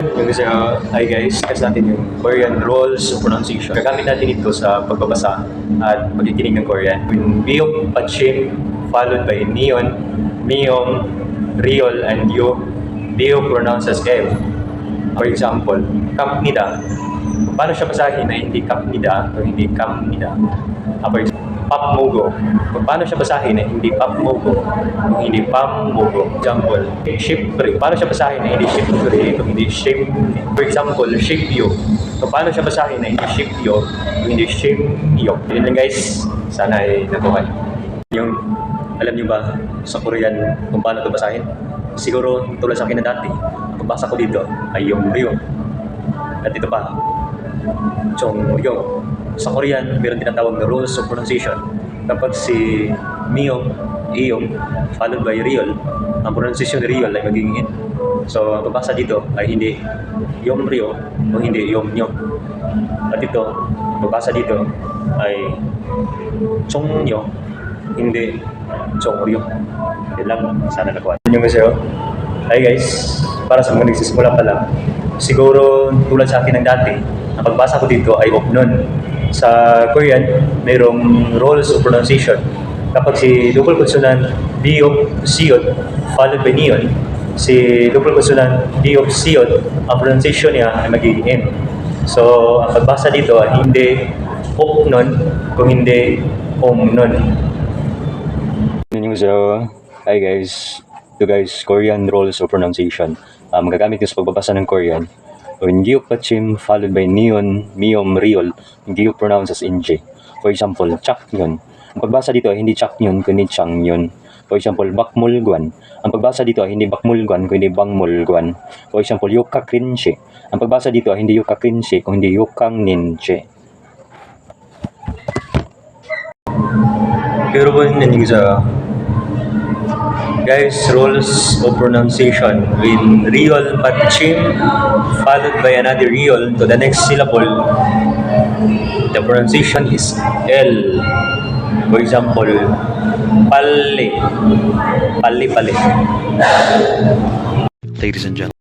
Yung sa, hi guys, test natin yung Korean rolls of pronunciation. Gagamit natin ito sa pagbabasa at pagkikinig ng Korean. Yung Biyok, Pachim, followed by Neon, Miyong, Riol, and Yo. Biyok pronounces M. For example, Kamnida. Paano siya basahin na hindi Kamnida o hindi Kamnida? For example, Papmogo. Paano siya basahin na hindi Papmogo o hindi Pammogo? Example, Shipre. Paano siya basahin na hindi Shipre o hindi Shimne? For example, Shipyo. Paano siya basahin na hindi Shipyo o hindi Shimyo? Yun lang guys, sana ay natuhan. Yung, alam niyo ba sa Korean kung paano ito basahin? Siguro tulad sa akin na dati, ang pagbasa ko dito ay yung Ryo. At ito pa, Chong Ryo. Sa Korean, meron tinatawag na rules of pronunciation. Kapag si Miyong, Iyong, followed by Riol, ang pronunciation ni Riol ay magiging in. So, ang pagbasa dito ay hindi Yom Ryo o hindi Yom Nyong. At ito, pagbasa dito ay Chong Nyo, hindi Chong Ryo. Yan lang, sana nakuha. Yun yung masyo. Hi guys, para sa mga nagsisimula pa lang, siguro tulad sa akin ng dati, ang pagbasa ko dito ay Opnon. Sa Korean, mayroong rules of pronunciation. Kapag si double consonant Biyok, Siyot, followed by Neon, si double consonant Biyok, Siyot, ang pronunciation niya ay magiging M. So, ang pagbasa dito ay hindi Opnon, kung hindi Omnon. So, hi guys. Ito guys, Korean rules of pronunciation. Magagamit ko sa pagbabasa ng Korean. When Giyok Pachim followed by Neon, Miyom, Riol, Giyok pronounces NJ. For example, Chaknyon. Ang pagbasa dito ay hindi Chaknyon, kundi Changnyon. For example, Bakmulguan. Ang pagbasa dito ay hindi Bakmulguan, kundi Bangmulguan. For example, Yokakrinche. Ang pagbasa dito ay hindi Yokakrinche, kundi Yokangninche. 여러분, 안녕하세요. Guys, rules of pronunciation. When Riol Pachim followed by another Riol to the next syllable, the pronunciation is L. For example, Palle. Palle, palle. Ladies and gentlemen.